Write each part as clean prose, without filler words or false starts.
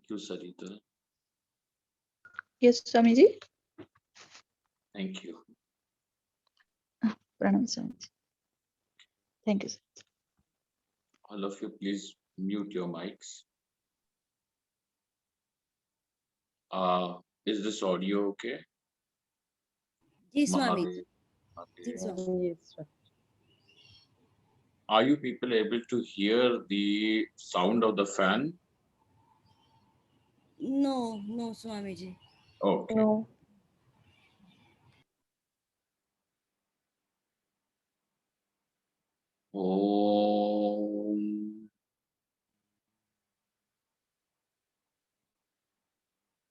Thank you, Sarita. Yes, Swamiji. Thank you. Pranam Swamiji. Thank you. All of you, please mute your mics. Is this audio okay? Ji Swami. Mahadev, Ji Mahadev. Swami. Yes, sir. Are you people able to hear the sound of the fan? No, no, Swamiji. Okay. No. Om.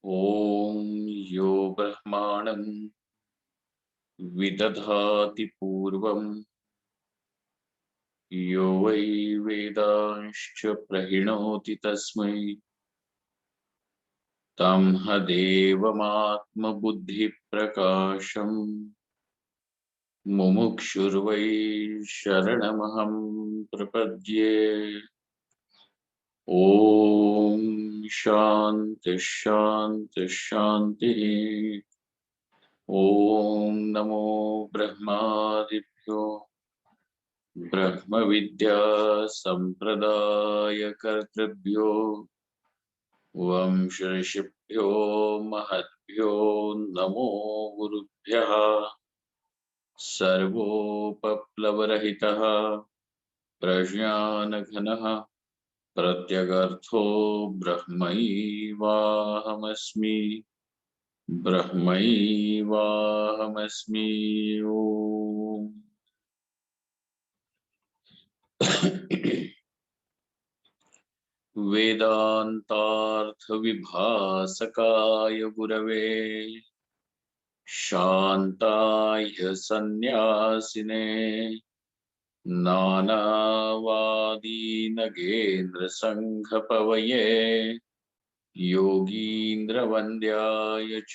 Om Yo Brahmanam Vidadhati Purvam Yo Vai Vedanscha Prahinoti Tasmai Tam Hadevamatma Buddhi Prakasham Mumukshurvai Sharanamaham Prapadye. Om Shanti Shanti Shanti. Om Namo Brahmadibhyo Brahma Vidya Sampradaya Kartribhyo Vamshashibhyo Mahatbhyo Namo Gurubhyaha Sarvopaplavarahitaha Prajnanaganaha Pratyagartho Brahmaivahamasmi Brahmaivahamasmi Om. वेदान्तार्थविभासकाय गुरवे शान्ताय सन्न्यासिने नानावादीनगेन्द्रसङ्घपवये योगीन्द्रवन्द्याय च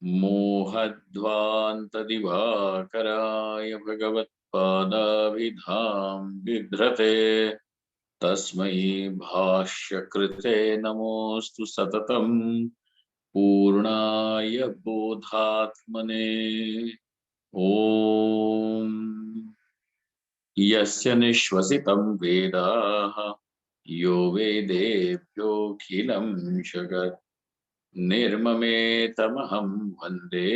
मोहध्वान्तदिवाकराय भगवत्पादाभिधां बिभ्रते तस्मै भाष्यकृते नमोऽस्तु सततं पूर्णाय बोधात्मने ॐ यस्य निःश्वसितं वेदाः यो वेदेभ्योऽखिलं जगत् निर्ममेतमहं वन्दे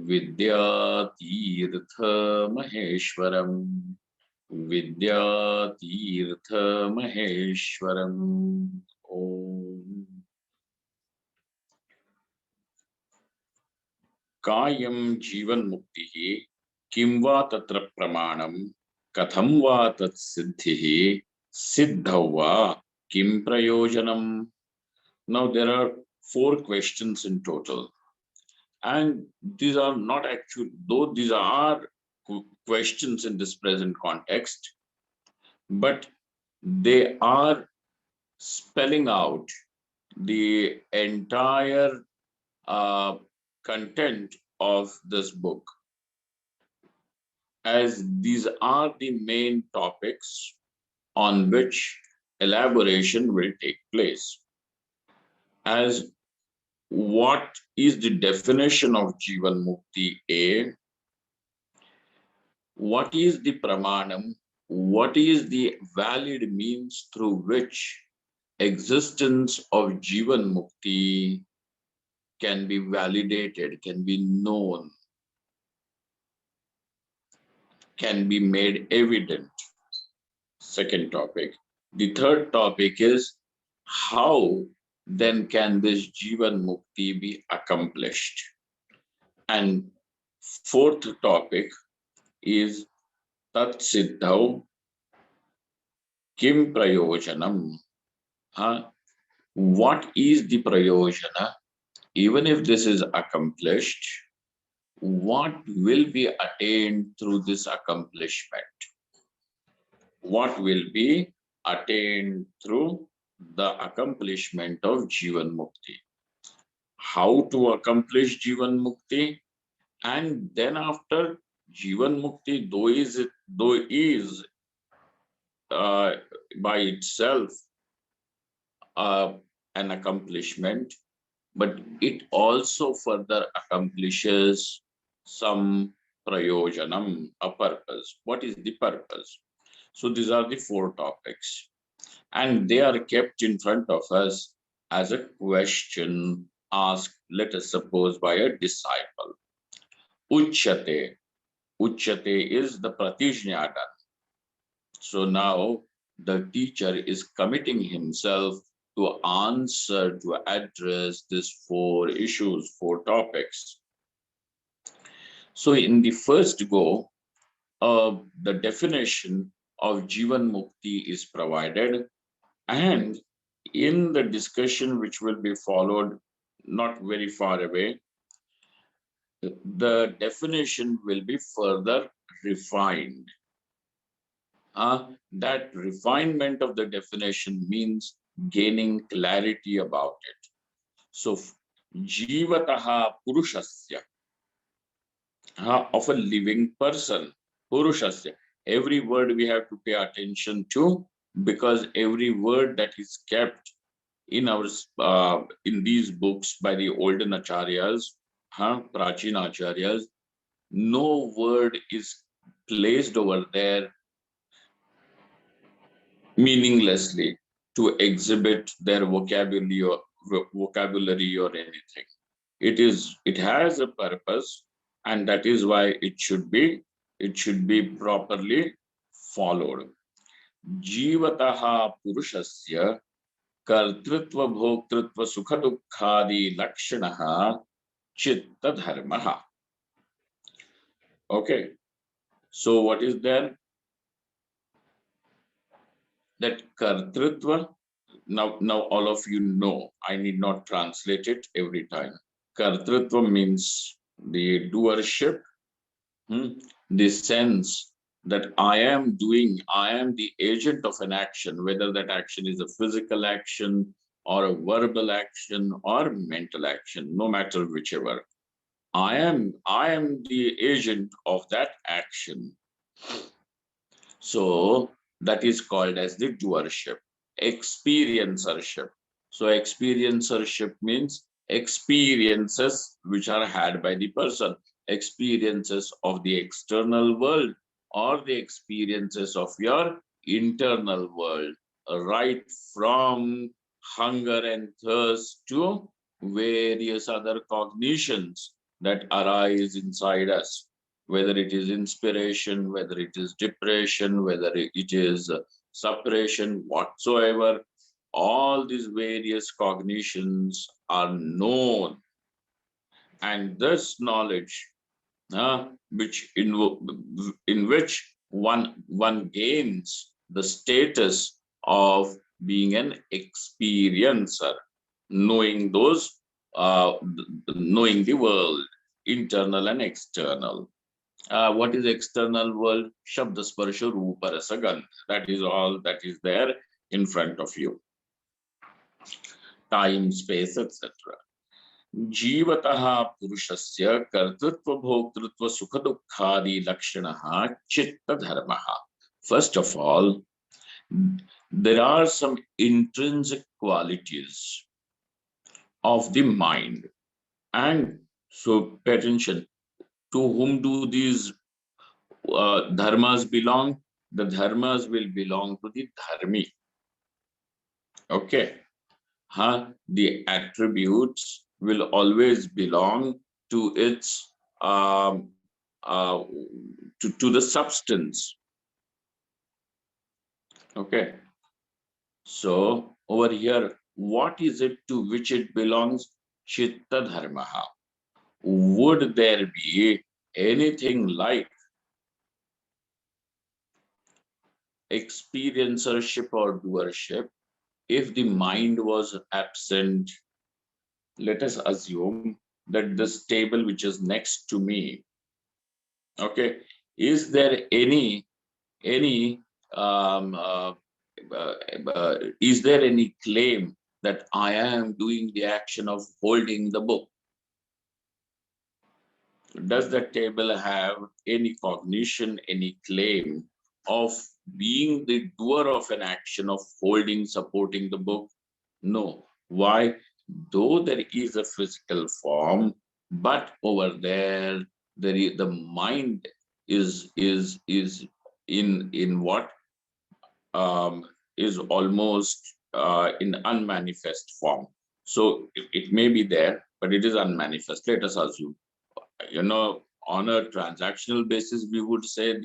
विद्यातीर्थमहेश्वरम् विद्यातीर्थमहेश्वरम् ॐ कायं जीवन्मुक्तिः किं वा तत्र प्रमाणं कथं वा तत्सिद्धिः सिद्धौ वा किं प्रयोजनम्. Now there are 4 questions in total, and these are not actual, though these are questions in this present context, but they are spelling out the entire content of this book, as these are the main topics on which elaboration will take place. As what is the definition of Jeevanmukti? A. What is the pramanam? What is the valid means through which existence of Jeevanmukti can be validated, can be known, can be made evident? Second topic. The third topic is how then can this Jeevanmukti be accomplished? And fourth topic is Tat Siddhau Kim Prayojanam. What is the Prayojana? Even if this is accomplished, what will be attained through this accomplishment? What will be attained through the accomplishment of Jeevanmukti? How to accomplish Jeevanmukti? And then after Jeevanmukti, though is by itself an accomplishment, but it also further accomplishes some prayojanam, a purpose. What is the purpose? So these are the four topics, and they are kept in front of us as a question asked, let us suppose, by a disciple. Uchyate. Uchyate is the pratijna done. So now the teacher is committing himself to answer, to address these four issues, four topics. So in the first go, the definition of Jeevanmukti is provided, and in the discussion which will be followed not very far away, the definition will be further refined. That refinement of the definition means gaining clarity about it. So, Jivataha Purushasya, of a living person, Purushasya. Every word we have to pay attention to, because every word that is kept in our in these books by the olden acharyas, Prachina acharyas, no word is placed over there meaninglessly to exhibit their vocabulary or anything. It has a purpose, and that is why it should be properly followed. Jivataha purushasya कर्तृत्व भोक्तृत्व सुख दुखादि लक्षणः चित्त धर्मः. Okay, so what is there? That kartrutva, now all of you know, I need not translate it every time. Kartrutva means the doership, the sense that I am the agent of an action, whether that action is a physical action or a verbal action or mental action, no matter whichever. I am the agent of that action. So that is called as the doership, experiencership. So experiencership means experiences which are had by the person, experiences of the external world or the experiences of your internal world, right from hunger and thirst to various other cognitions that arise inside us, whether it is inspiration, whether it is depression, whether it is suppression, whatsoever, all these various cognitions are known. And this knowledge, in which one gains the status of being an experiencer, knowing knowing the world, internal and external. What is external world? Shabda sparsha rupa rasa gandha. That is all that is there in front of you. Time, space, etc. Jivataha purushasya kartritva bhoktritva sukha dukkhadi lakshanaha chitta dharmaha. First of all, there are some intrinsic qualities of the mind. And so pay attention, to whom do these dharmas belong? The dharmas will belong to the dharmi. Okay. The attributes will always belong to its uh, to the substance. Okay. So over here, what is it to which it belongs? Chitta dharmaha. Would there be anything like experiencership or doership if the mind was absent? Let us assume that this table which is next to me, okay, is there any um, uh, is there any claim that I am doing the action of holding the book? Does the table have any cognition, any claim of being the doer of an action of holding, supporting the book? No. Why? Though there is a physical form, but over there, the mind is in what is almost in unmanifest form. So it may be there, but it is unmanifest. Let us assume, on a transactional basis, we would say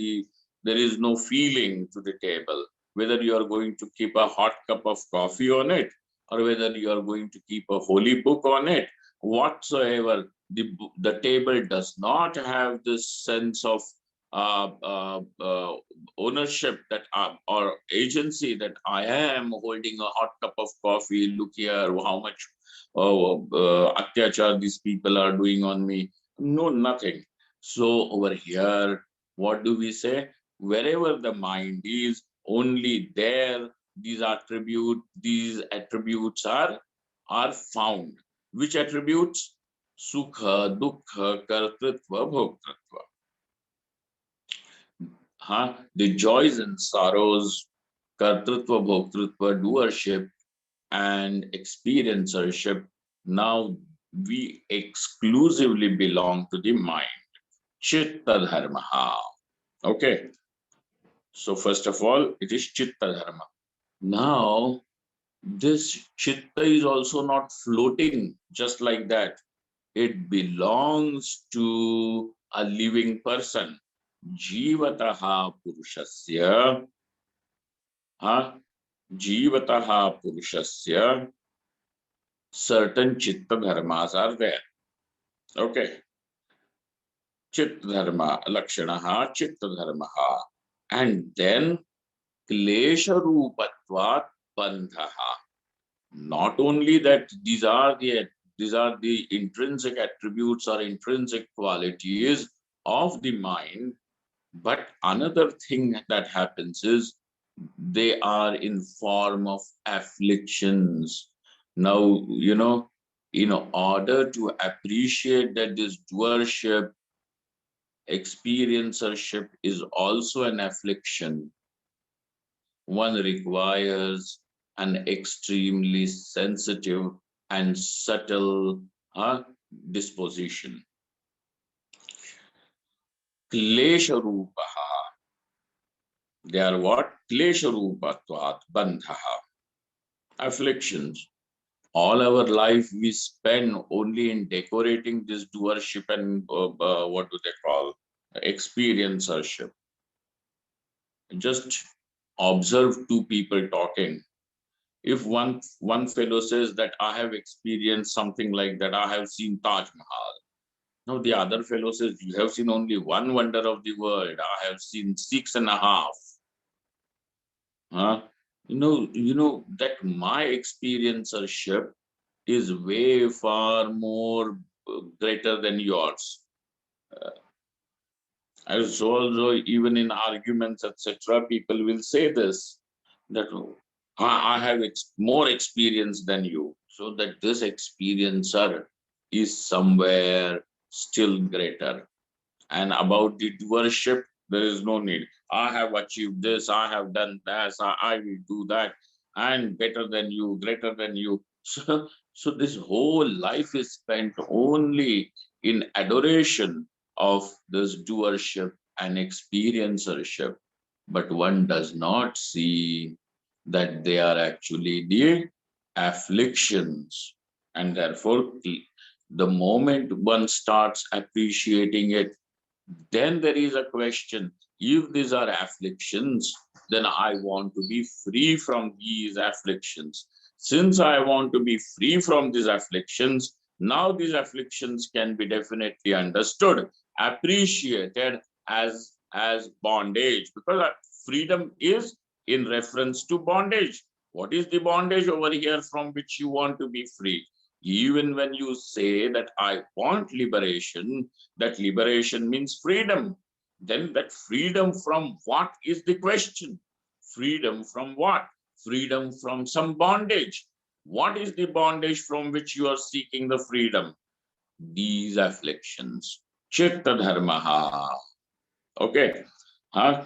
there is no feeling to the table, whether you are going to keep a hot cup of coffee on it, or whether you are going to keep a holy book on it, whatsoever. The table does not have this sense of uh, uh, uh, ownership that or agency that I am holding a hot cup of coffee. Look here, how much atyachar these people are doing on me. No, nothing. So over here, what do we say? Wherever the mind is, only there these attributes are found. Which attributes? Sukha, dukkha, kartritva, bhoktritva. The joys and sorrows, kartritva, bhoktritva, doership, and experiencership. Now we exclusively belong to the mind. Chitta dharma. Okay. So first of all, it is chitta dharma. Now, this chitta is also not floating just like that. It belongs to a living person. Jivataha purushasya. Jivataha purushasya. Certain chitta dharmas are there. Okay. Chitta dharma, lakshanaha, chitta dharmaha. And then klesha rupatvat bandhaha. Not only that, these are the intrinsic attributes or intrinsic qualities of the mind, but another thing that happens is they are in form of afflictions. Now, in order to appreciate that this doership, experiencership is also an affliction, one requires an extremely sensitive and subtle disposition. Klesha rupaha. They are what? Klesha rupatvat bandhaha. Afflictions. All our life we spend only in decorating this doership and what do they call? Experiencership. Just observe two people talking. If one fellow says that I have experienced something like that, I have seen Taj Mahal. Now the other fellow says, you have seen only one wonder of the world. I have seen 6.5. Huh? You know that my experiencership is way far more greater than yours. As also, even in arguments, etc., people will say this, that I have more experience than you, so that this experiencer is somewhere still greater. And about the worship, there is no need. I have achieved this, I have done that, I will do that, and better than you, greater than you. So this whole life is spent only in adoration of this doership and experiencership. But one does not see that they are actually the afflictions. And therefore, the moment one starts appreciating it, then there is a question. If these are afflictions, then I want to be free from these afflictions. Since I want to be free from these afflictions, now these afflictions can be definitely understood, appreciated as bondage, because freedom is in reference to bondage. What is the bondage over here from which you want to be free? Even when you say that I want liberation, that liberation means freedom. Then that freedom from what is the question? Freedom from what? Freedom from some bondage. What is the bondage from which you are seeking the freedom? These afflictions. Chitta dharmaha. Okay. Huh?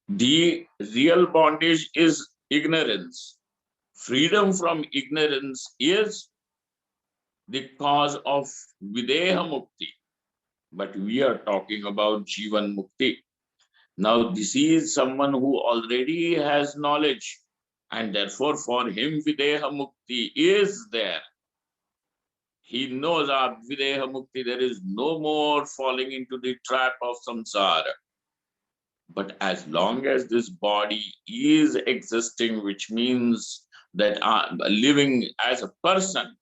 The real bondage is ignorance. Freedom from ignorance is the cause of Videha Mukti. But we are talking about Jeevanmukti. Now, this is someone who already has knowledge, and therefore for him Videha Mukti is there. He knows Videha Mukti, there is no more falling into the trap of samsara. But as long as this body is existing, which means that living as a person,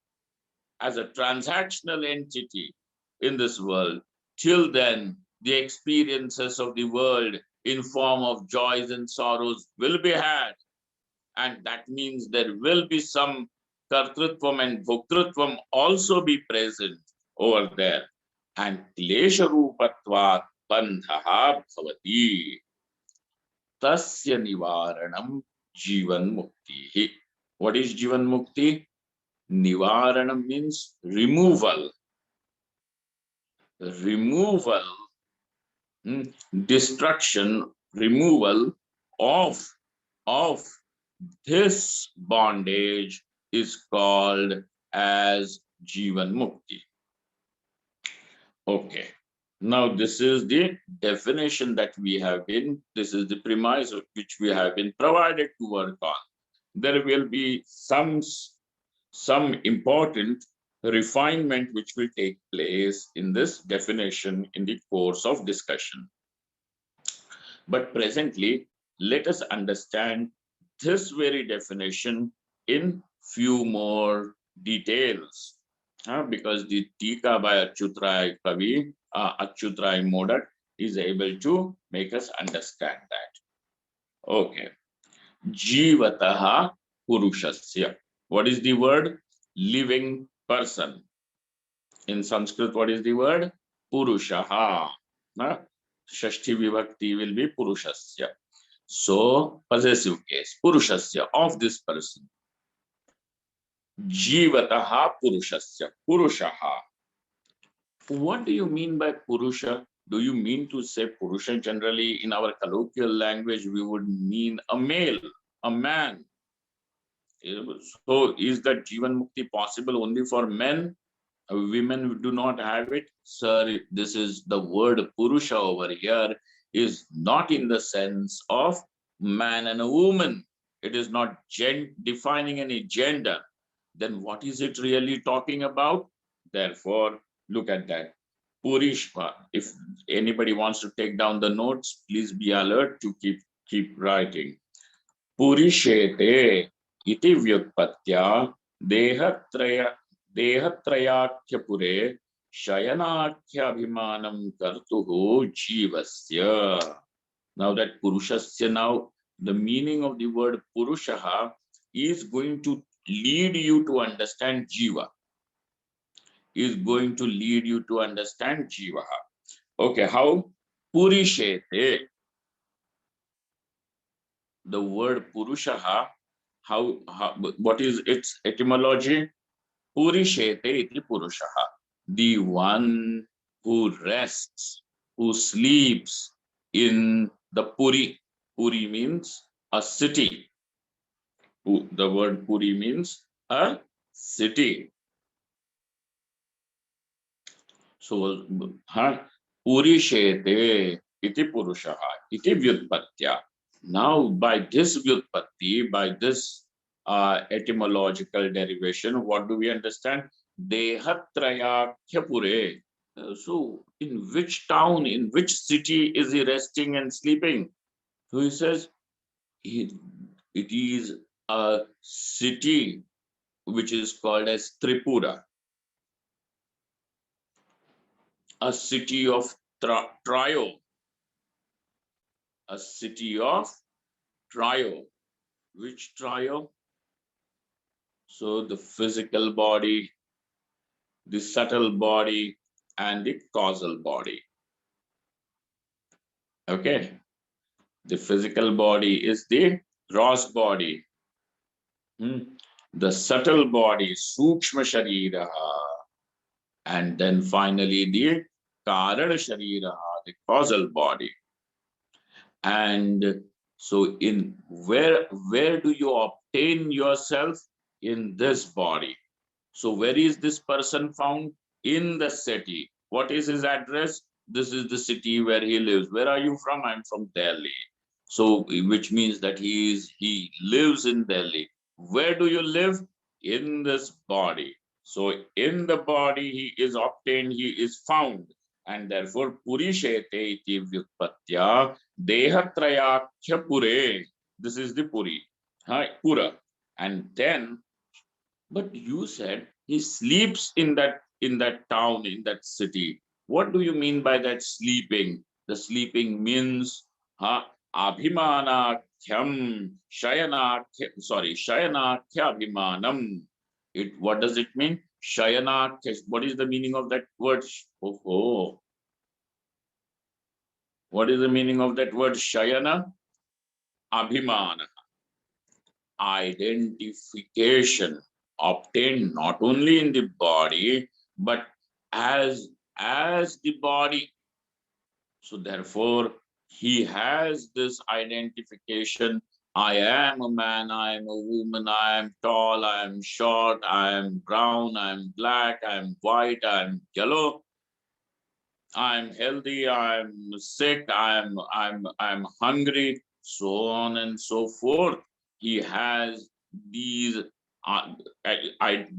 as a transactional entity in this world, till then the experiences of the world in form of joys and sorrows will be had. And that means there will be some kartrutvam and bhoktrutvam also be present over there. And klesha rupatvat bandhaha bhavati. Tasya nivaranam jivan mukti. What is jivan mukti? Nivaranam means removal. Removal, destruction, removal of this bondage is called as Jivan Mukti. Okay. Now, this is the definition that we have been, this is the premise which we have been provided to work on. There will be some important refinement which will take place in this definition in the course of discussion. But presently, let us understand this very definition in few more details. Because the Tika by Achyutrai Kavi, Achyutrai Modak, is able to make us understand that. Okay. Jivataha Purushasya. What is the word? Living person. In Sanskrit, what is the word? Purushaha. Shashti Vibhakti will be Purushasya. So, possessive case, Purushasya, of this person. Jivataha Purushasya. Purushaha. What do you mean by Purusha? Do you mean to say Purusha? Generally, in our colloquial language, we would mean a male, a man. So, is that Jivan Mukti possible only for men? Women do not have it? Sir, this is the word Purusha over here is not in the sense of man and a woman. It is not defining any gender. Then what is it really talking about? Therefore, look at that. Purishma. If anybody wants to take down the notes, please be alert to keep writing. Purishete iti vyutpatya dehatrayakhyapure shayanakhyabhimanam kartuhu jivasya. Now that Purushasya, now the meaning of the word Purushaha is going to lead you to understand Jiva. Is going to lead you to understand Jiva. Okay, how? Purishete. The word Purushaha, what is its etymology? Purishete iti Purushaha. The one who rests, who sleeps in the Puri. Puri means a city. The word Puri means a city. So, Purishete iti Purushaha iti Vyutpatya. Now, by this Vyutpatti, by this etymological derivation, what do we understand? Dehatrayakhyapure. So, in which town, in which city is he resting and sleeping? So he says, it is a city which is called as Tripura, a city of Trio, a city of Trio. Which Trio? So the physical body, the subtle body, and the causal body. Okay. The physical body is the gross body. The subtle body, Sukshma Sharira. And then finally the Karana Sharira, the causal body. And So in where do you obtain yourself? In this body. So where is this person found? In the city. What is his address? This is the city where he lives. Where are you from? I'm from Delhi. So which means that he lives in Delhi. Where do you live? In this body. So in the body he is obtained, he is found. And therefore Purishete iti vyutpatya dehatrayakya pure. This is the Puri. Pura. And then, but you said he sleeps in that town, in that city. What do you mean by that sleeping? The sleeping means abhimanakhyam shayanakhya abhimanam. It, what does it mean? Shayanakhya. What is the meaning of that word? Oh, what is the meaning of that word shayana? Abhimana. Identification obtained not only in the body but as the body. So therefore he has this identification. I am a man, I am a woman, I am tall, I am short, I am brown, I am black, I am white, I am yellow, I'm healthy, I'm sick, I'm hungry, so on and so forth. He has these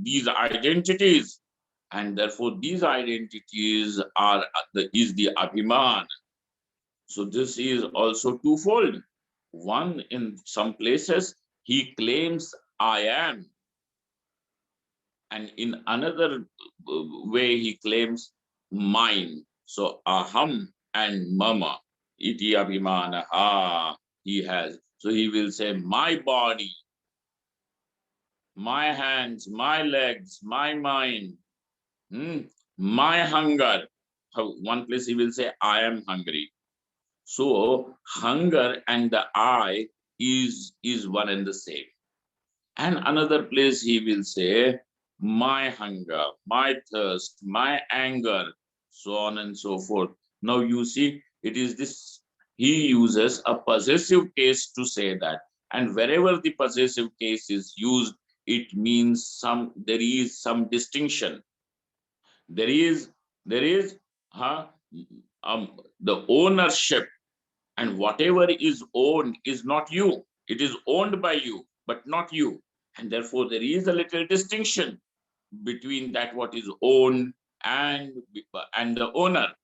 these identities, and therefore these identities are is the abhiman. So this is also twofold. One, in some places he claims I am, and in another way he claims mine. So aham and mama, iti abhimanaha, he has. So he will say my body, my hands, my legs, my mind, my hunger. One place he will say I am hungry. So hunger and the I is one and the same. And another place he will say, my hunger, my thirst, my anger, so on and so forth. Now you see, it is this, he uses a possessive case to say that. And wherever the possessive case is used, it means there is some distinction. There is the ownership, and whatever is owned is not you. It is owned by you, but not you. And therefore, there is a little distinction between that what is owned and the owner.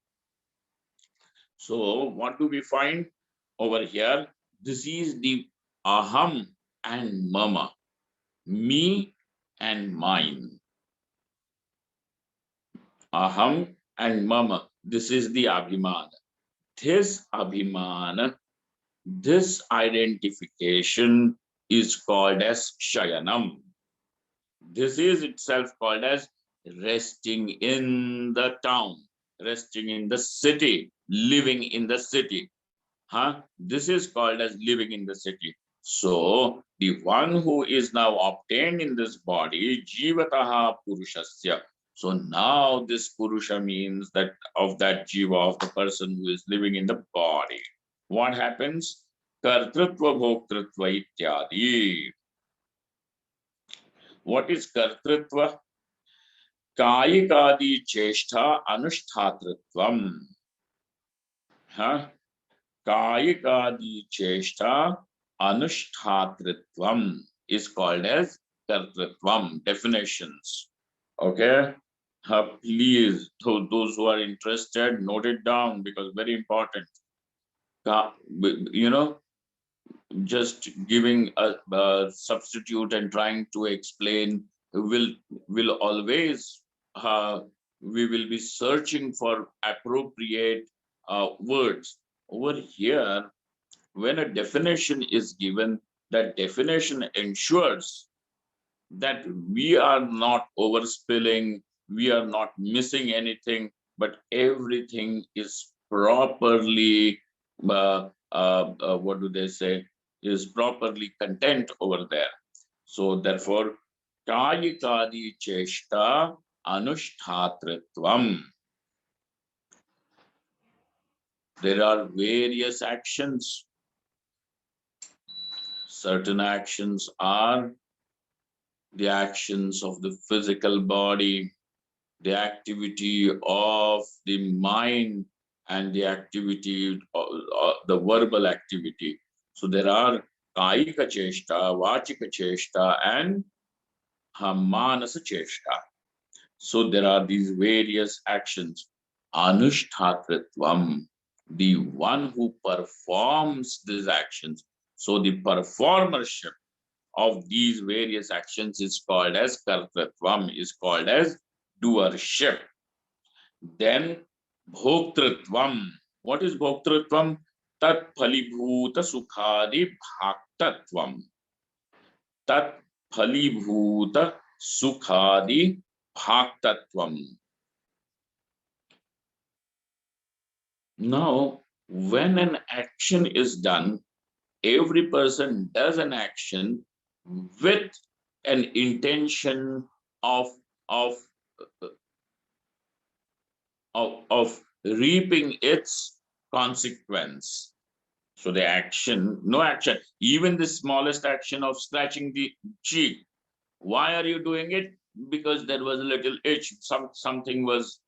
So what do we find over here? This is the aham and mama, me and mine. Aham and mama. This is the abhiman. This abhiman, this identification is called as shayanam. This is itself called as resting in the town, resting in the city, living in the city. This is called as living in the city. So the one who is now obtained in this body, jivataha purushasya. So now this purusha means that of that jiva, of the person who is living in the body. What happens? Kartrutva bhoktritva ityadi. What is kartrutva? Kayikadi cheshtha anushtatritvam. Kayikadi cheshta anushtatritvam is called as kartritvam. Definitions. Okay. Please, those who are interested, note it down because very important. You know, just giving a substitute and trying to explain will always we will be searching for appropriate words. Over here, when a definition is given, that definition ensures that we are not overspilling, we are not missing anything, but everything is properly, what do they say, is properly content over there. So therefore, kayikadi cheshta anushtatritvam. There are various actions Certain actions are the actions of the physical body, the activity of the mind, and the activity of the verbal activity. So there are kaika cheshta, vachika cheshta, and manasa cheshta. So there are these various actions. Anushtatritvam, the one who performs these actions. So the performership of these various actions is called as kartritvam, is called as doership. Then bhoktritvam. What is bhoktritvam? Tat phalibhuta sukhadi bhaktatvam. Tat phalibhuta sukhadi bhaktatvam. Now, when an action is done, every person does an action with an intention of of of reaping its consequence. So the action, no action, even the smallest action of scratching the cheek. Why are you doing it? Because there was a little itch, something was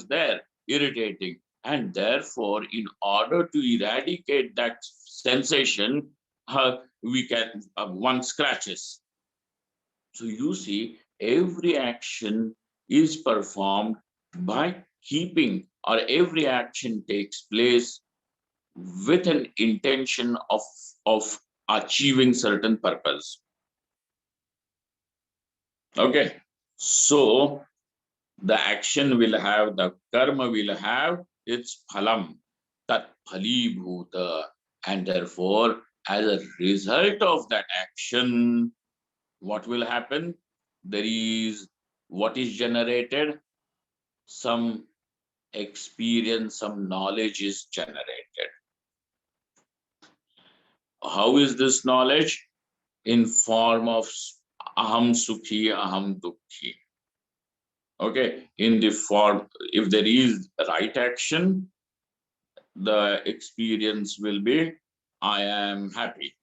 there, irritating. And therefore, in order to eradicate that sensation, we can one scratches. So you see, every action is performed by keeping, or every action takes place with an intention of achieving certain purpose. Okay, so the action will have, the karma will have its phalam, tat phali bhuta, and therefore, as a result of that action, what will happen? There is what is generated, some experience, some knowledge is generated. How is this knowledge? In form of aham sukhi, aham dukhi. Okay, in the form, if there is right action, the experience will be I am happy.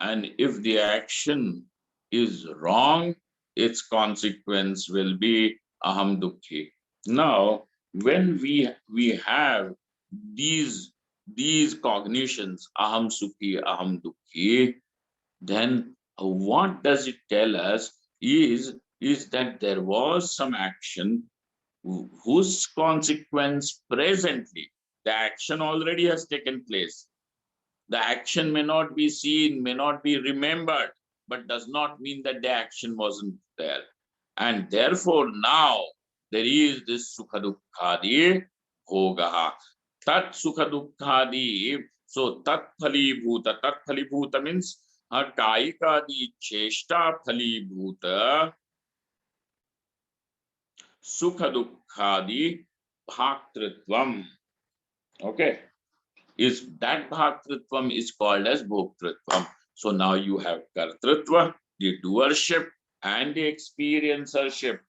And if the action is wrong, its consequence will be aham dukhi. Now, when we have these cognitions, aham sukhi, aham dukhi, then what does it tell us is that there was some action whose consequence presently, the action already has taken place. The action may not be seen, may not be remembered, but does not mean that the action wasn't there. And therefore now there is this sukha dukkhadi bhogaha. Tat sukha dukkhadi. So tat phalibhuta. Tat phalibhuta means kaikadi cheshta phalibhuta sukha dukkhadi bhaktritvam. Okay. Is that bhaktritvam is called as bhoktritvam. So now you have kartritva, the doership, and the experiencership.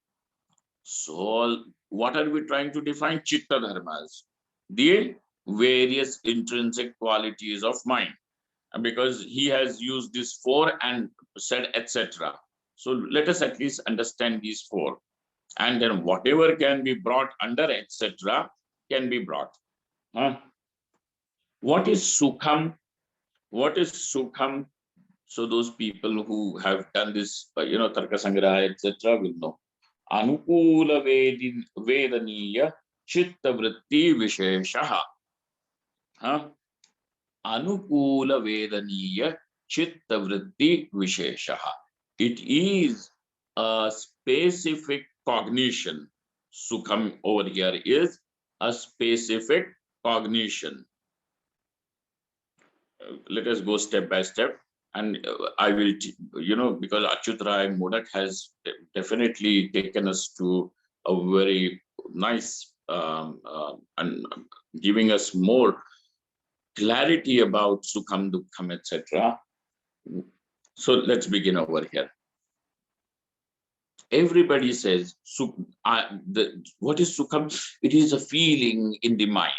So what are we trying to define? Chitta dharmas, the various intrinsic qualities of mind. And because he has used these four and said etc. So let us at least understand these four. And then whatever can be brought under etc. can be brought. Huh? What is sukham? What is sukham? So those people who have done this, Tarka Sangraha, etc., will know. Anukula vedaniya chitta vritti visheshaha. Huh? Anukula vedaniya chitta vritti visheshaha. It is a specific cognition. Sukham over here is a specific cognition. Let us go step by step, and I will, because Achyut Rai Modak has definitely taken us to a very nice and giving us more clarity about Sukham, Dukkham, etc. So let's begin over here. Everybody says, what is Sukham? It is a feeling in the mind.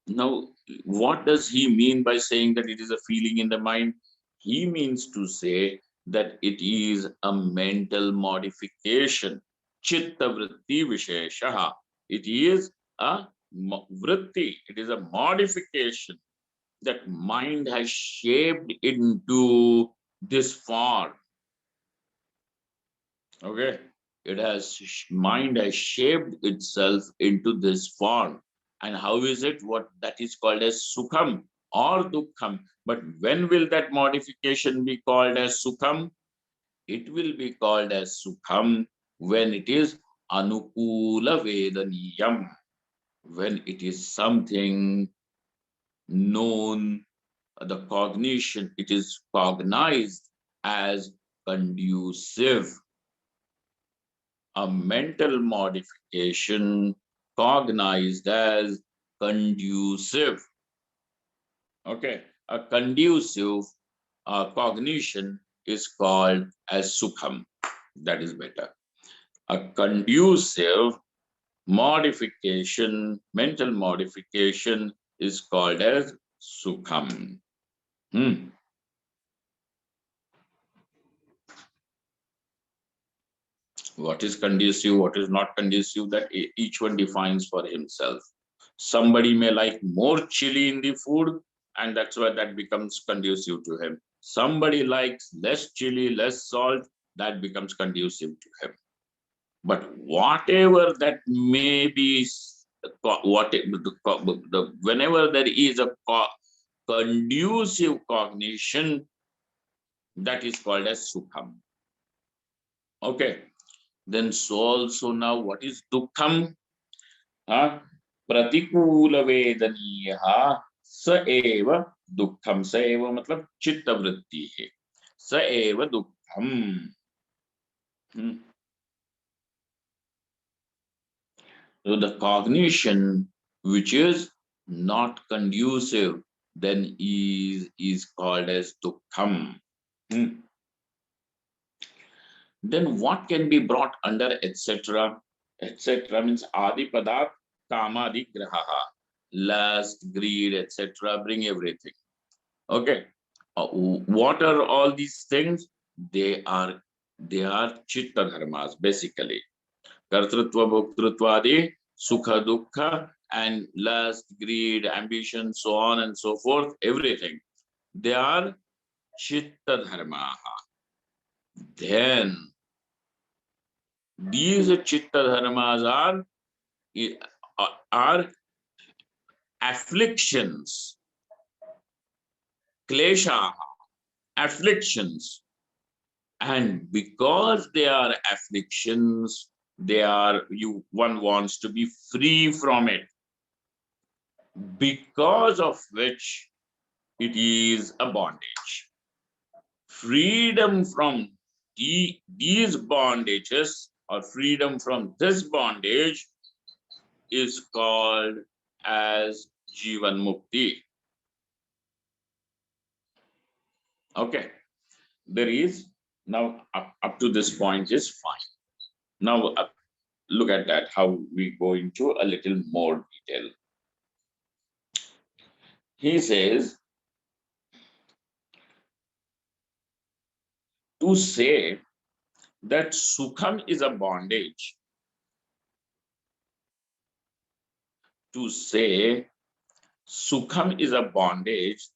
Now, what does he mean by saying that it is a feeling in the mind? He means to say that it is a mental modification. Chitta vritti visheshaha. It is a vritti. It is a modification that mind has shaped into this form. Okay, it has mind has shaped itself into this form. And how is it? What that is called as sukham or dukkham. But when will that modification be called as sukham? It will be called as sukham when it is anukula vedaniyam, when it is something known, the cognition, it is cognized as conducive. A mental modification cognized as conducive. Okay, a conducive cognition is called as sukham. That is better. A conducive modification, mental modification, is called as sukham. What is conducive, what is not conducive, that each one defines for himself. Somebody may like more chili in the food, and that's why that becomes conducive to him. Somebody likes less chili, less salt, that becomes conducive to him. But whatever that may be, whenever there is a conducive cognition, that is called as sukham. Okay. Then so also now what is dukkham? Pratikula vedaniya sa eva dukkham. Sa eva matlab chitta vritti hai. Sa eva dukkham. So the cognition which is not conducive then is called as dukkham. Then what can be brought under etc.? Etc. means adi padat kamadi graha, lust, greed, etc. Bring everything. Okay. What are all these things? They are chitta dharmas basically. Kartrutva, bhoktrutva, adi, sukha, dukkha, and lust, greed, ambition, so on and so forth. Everything. They are chitta dharma. Then these chitta dharmas are afflictions, klesha, afflictions, and because they are afflictions, one wants to be free from it, because of which it is a bondage. Freedom from these bondages, or freedom from this bondage, is called as Jeevanmukti. Okay, there is now up to this point is fine. Now look at that, how we go into a little more detail. He says, to say that sukham is a bondage, to say sukham is a bondage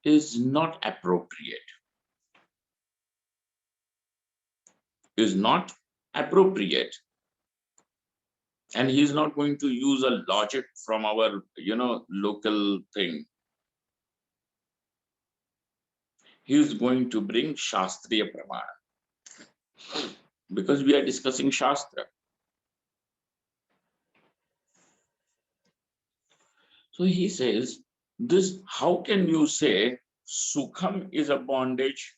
is not appropriate. Is not appropriate. And he's not going to use a logic from our, local thing. He's going to bring Shastriya Pramana. Because we are discussing Shastra. So he says, this, how can you say Sukham is a bondage?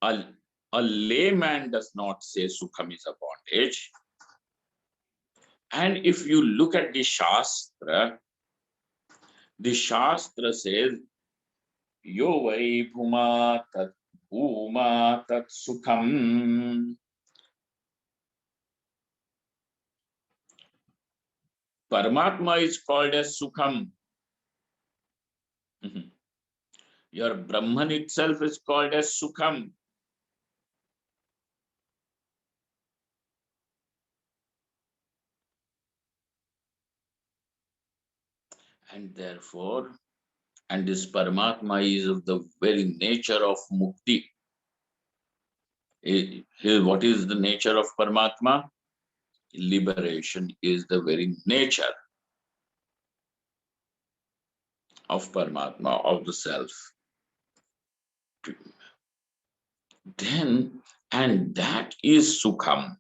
A layman does not say Sukham is a bondage. And if you look at the Shastra says, Yo vai bhuma tat sukham. Paramatma is called as Sukham. Your Brahman itself is called as Sukham. And therefore, and this Paramatma is of the very nature of Mukti. What is the nature of Paramatma? Liberation is the very nature of Paramatma, of the self. Then, and that is Sukham.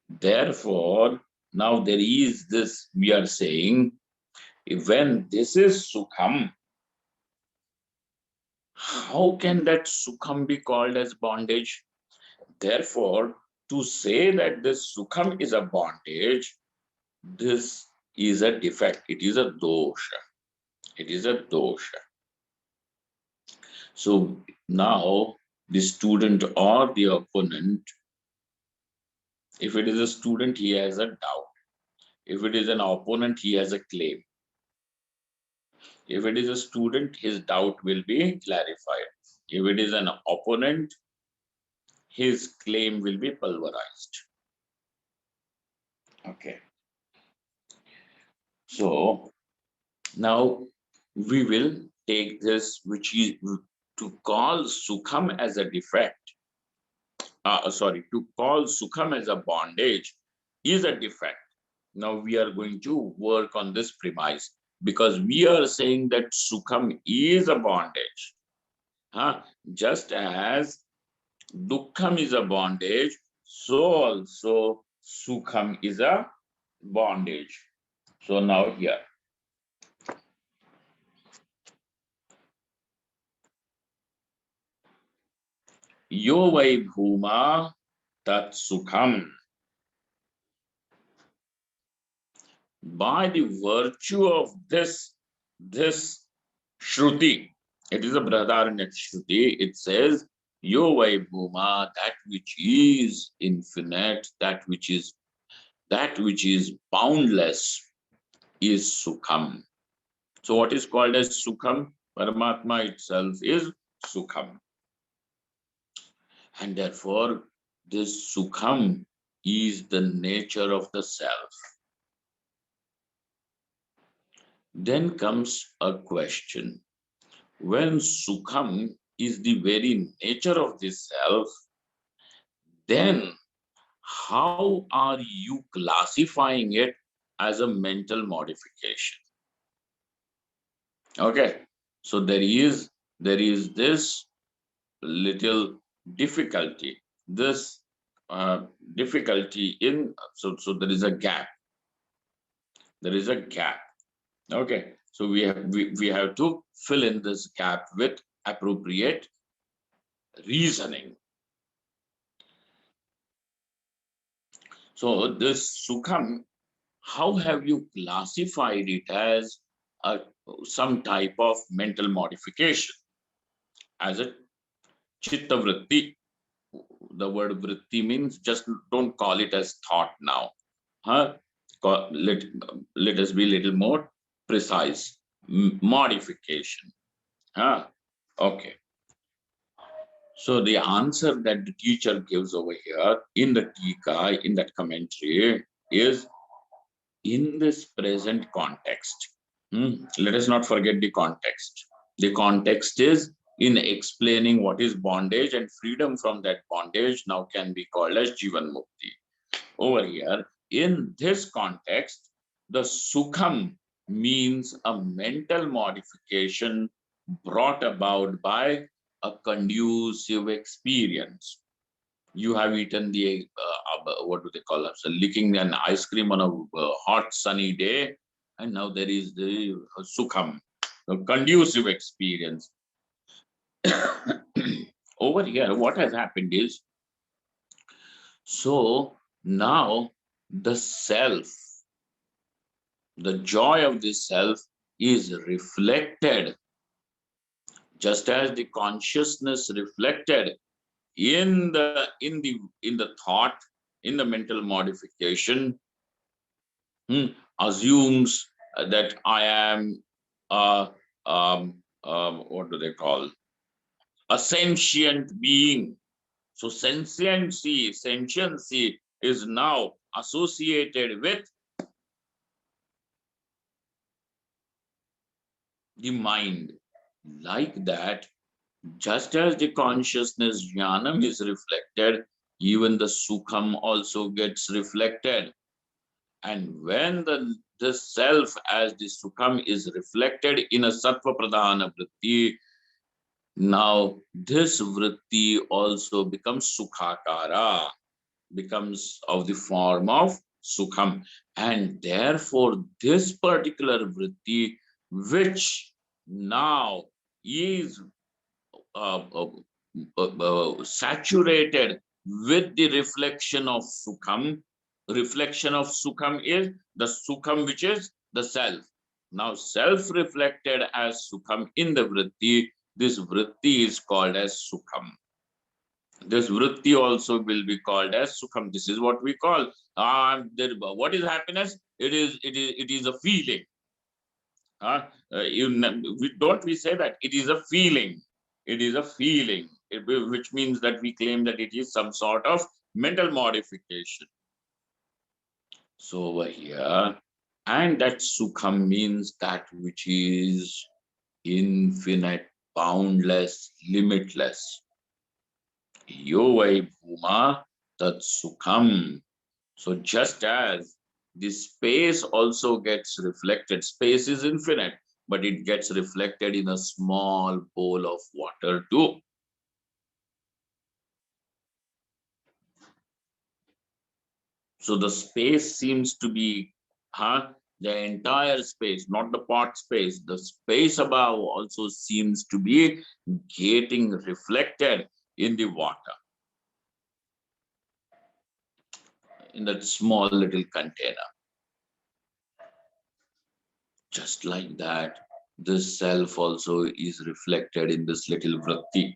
Therefore, now there is this, we are saying, when this is Sukham, how can that Sukham be called as bondage? Therefore, to say that this Sukham is a bondage, this is a defect, it is a dosha. It is a dosha. So now the student or the opponent, if it is a student, he has a doubt. If it is an opponent, he has a claim. If it is a student, his doubt will be clarified. If it is an opponent, his claim will be pulverized. Okay. So now we will take this, which is to call Sukham as a defect. To call Sukham as a bondage is a defect. Now we are going to work on this premise because we are saying that Sukham is a bondage. Just as Dukkham is a bondage, so also Sukham is a bondage. So now here, Yo vai bhuma tat Sukham. By the virtue of this Shruti, it is a Brihadaranyaka Shruti, it says, Yo vai bhuma, that which is infinite, that which is boundless is Sukham. So what is called as Sukham? Paramatma itself is Sukham. And therefore, this Sukham is the nature of the self. Then comes a question. When Sukham is the very nature of this self, then how are you classifying it as a mental modification? Okay, so there is this little difficulty. This difficulty in so there is a gap. There is a gap. Okay, so we have to fill in this gap with appropriate reasoning. So this Sukham, how have you classified it as some type of mental modification, as a chitta vritti? The word vritti means just don't call it as thought now. Let us be a little more precise. Modification. Okay. So the answer that the teacher gives over here in the Tika, in that commentary, is in this present context. Let us not forget the context. The context is in explaining what is bondage, and freedom from that bondage now can be called as Jeevanmukti. Over here, in this context, the Sukham means a mental modification brought about by a conducive experience. You have eaten the what do they call it? So licking an ice cream on a hot sunny day, and now there is the Sukham, a conducive experience. Over here, what has happened is, so now the self, the joy of the self is reflected, just as the consciousness reflected in the thought, in the mental modification. assumes that I am what do they call, a sentient being. So sentiency is now associated with the mind. Like that, just as the consciousness jnanam is reflected, even the sukham also gets reflected. And when the self as the sukham is reflected in a sattva pradhana vritti, now this vritti also becomes sukhakara, becomes of the form of sukham. And therefore, this particular vritti, which now is saturated with the reflection of sukham is the sukham which is the self. Now self reflected as sukham in the vritti, this vritti is called as sukham. This vritti also will be called as sukham. This is what we call what is happiness? It is a feeling. We say that it is a feeling. It is a feeling, which means that we claim that it is some sort of mental modification. So over here, and that sukham means that which is infinite, boundless, limitless. Yo vai bhuma tat sukham. So just as the space also gets reflected, space is infinite, but it gets reflected in a small bowl of water too. So the space seems to be, the entire space, not the pot space. The space above also seems to be getting reflected in the water, in that small little container. Just like that, this self also is reflected in this little vritti.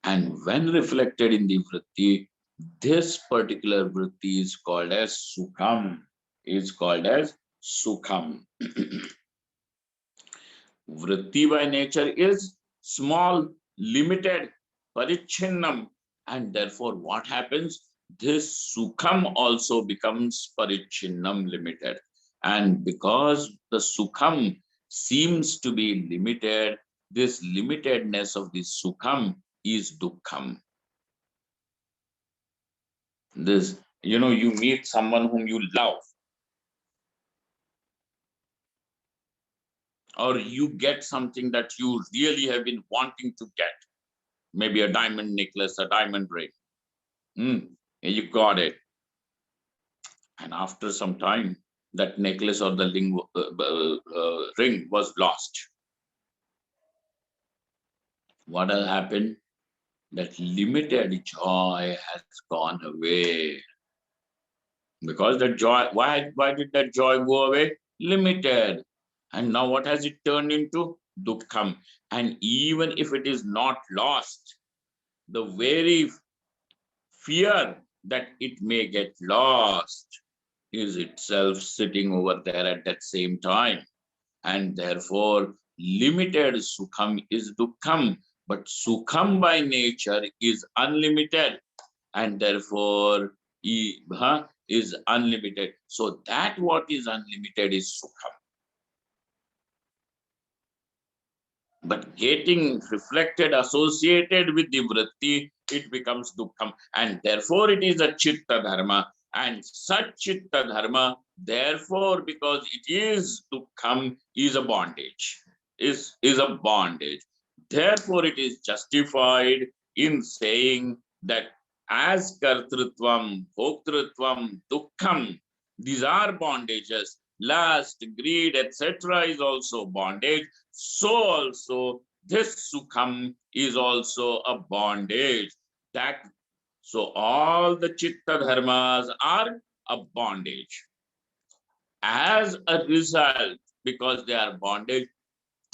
And when reflected in the vritti, this particular vritti is called as sukham. Is called as sukham. Vritti by nature is small, limited, parichinnam. And therefore, what happens? This sukham also becomes parichinnam, limited. And because the sukham seems to be limited, this limitedness of the sukham is dukkham. This, you meet someone whom you love, or you get something that you really have been wanting to get, maybe a diamond necklace, a diamond ring. You got it. And after some time, that necklace or the ring was lost. What has happened? That limited joy has gone away. Because that joy, why did that joy go away? Limited. And now what has it turned into? Dukkham. And even if it is not lost, the very fear that it may get lost is itself sitting over there at that same time. And therefore, limited sukham is dukkham, but sukham by nature is unlimited, and therefore is unlimited. So that what is unlimited is sukham. But getting reflected, associated with the vritti, it becomes dukkham. And therefore it is a chitta dharma. And such chitta dharma, therefore, because it is dukkham, is a bondage. Is a bondage. Therefore, it is justified in saying that as kartrutvam, bhoktrutvam, dukkham, these are bondages. Lust, greed, etc. is also bondage. So also this sukham is also a bondage. So all the chitta dharmas are a bondage. As a result, because they are bondage,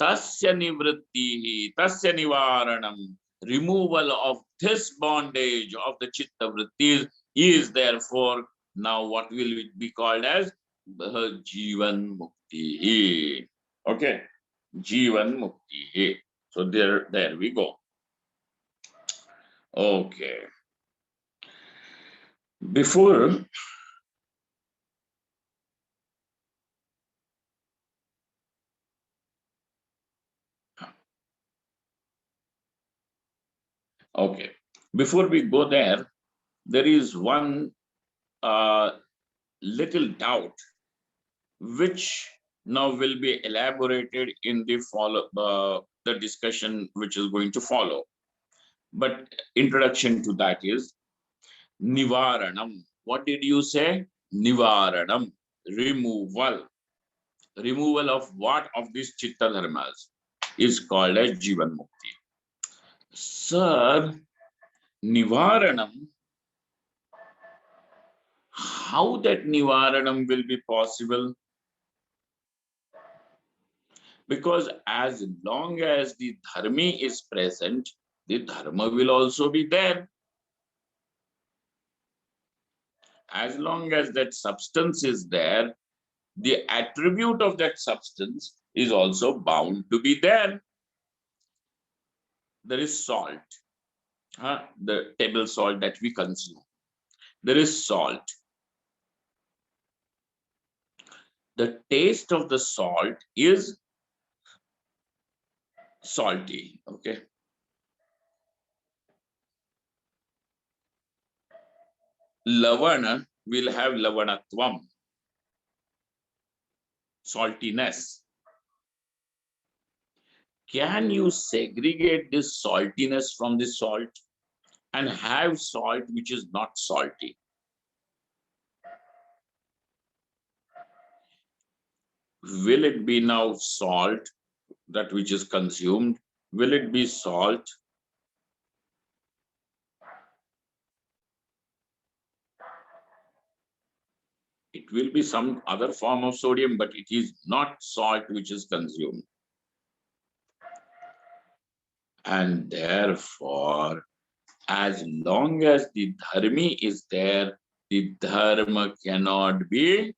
tasya nivrittihi, tasya nivaranam, removal of this bondage of the chitta vrittis is therefore Now what will it be called as? Jeevanmukti. Okay, Jeevanmukti. So there we go. Okay. Before okay, before we go there, there is one little doubt which now will be elaborated in the discussion which is going to follow. But introduction to that is Nivaranam. What did you say? Nivaranam. Removal. Removal of what of these chitta dharmas is called as Jivan Mukti. Sir, Nivaranam, how that Nivaranam will be possible? Because as long as the dharmi is present, the dharma will also be there. As long as that substance is there, the attribute of that substance is also bound to be there. There is salt, the table salt that we consume. There is salt. The taste of the salt is salty, okay? Lavana will have lavanatvam, saltiness. Can you segregate this saltiness from the salt and have salt which is not salty? Will it be now salt, that which is consumed? Will it be salt? It will be some other form of sodium, but it is not salt which is consumed. And therefore, as long as the dharmi is there, the dharma cannot be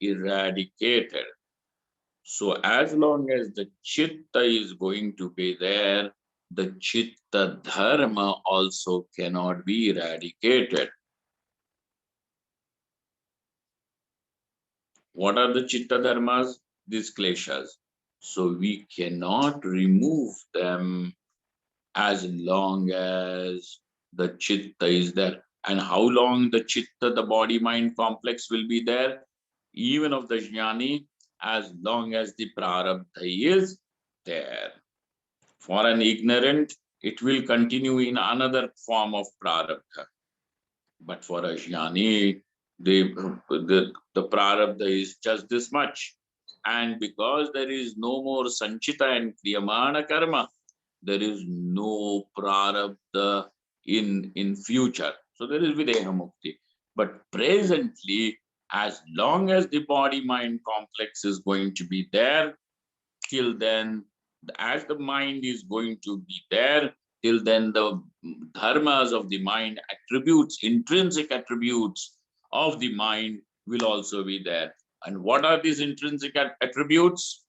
eradicated. So as long as the chitta is going to be there, the chitta dharma also cannot be eradicated. What are the chitta dharmas? These kleshas. So we cannot remove them as long as the chitta is there. And how long the chitta, the body-mind complex will be there? Even of the jnani, as long as the prarabdha is there. For an ignorant, it will continue in another form of prarabdha. But for a jnani, the prarabdha is just this much. And because there is no more sanchita and kriyamana karma, there is no prarabdha in future. So there is Videha Mukti. But presently, as long as the body-mind complex is going to be there, till then, as the mind is going to be there, till then the dharmas of the mind, attributes, intrinsic attributes of the mind will also be there. And what are these intrinsic attributes?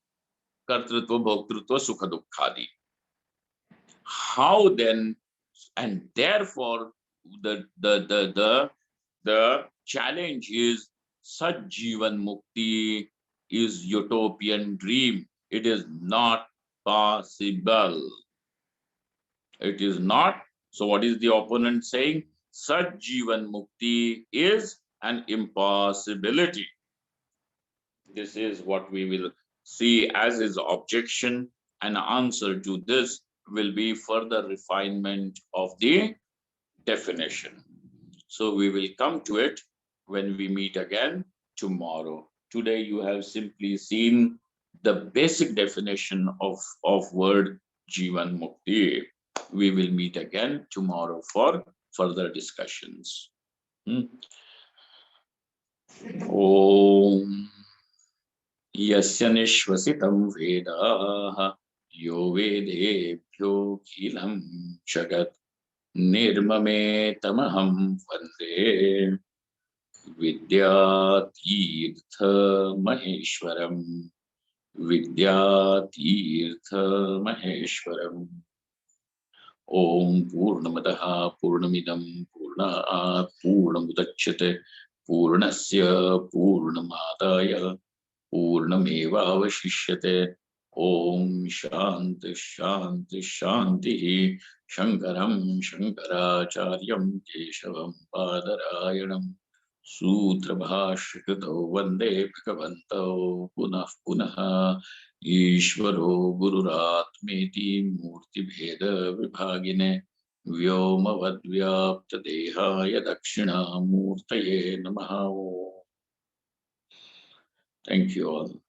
Kartrutva, bhoktrutva, sukha, dukkhadi. How then, and therefore the challenge is such Jivan Mukti is utopian dream. It is not possible. It is not. So what is the opponent saying? Such Jivan Mukti is an impossibility. This is what we will see as his objection, and answer to this will be further refinement of the definition. So we will come to it when we meet again tomorrow. Today you have simply seen the basic definition of word Jivan Mukti. We will meet again tomorrow for further discussions. Om Yasya Nishvasitam Vedaha Yo Vedebhyo Khilam Jagat निर्ममेतमहं वन्दे विद्यातीर्थमहेश्वरम् विद्यातीर्थमहेश्वरम्। ॐ पूर्णमदः पूर्णमिदं पूर्णात् पूर्णमुदच्यते पूर्णस्य पूर्णमादाय पूर्णमेवावशिष्यते। ॐ शान्ति शान्ति शान्तिः। शङ्करं शङ्कराचार्यं केशवं बादरायणं सूत्रभाष्यकृतौ वन्दे भगवन्तौ पुनः पुनः। ईश्वरो गुरुरात्मेति मूर्तिभेदविभागिने व्योमवद्व्याप्तदेहाय दक्षिणामूर्तये नमः। Thank you all.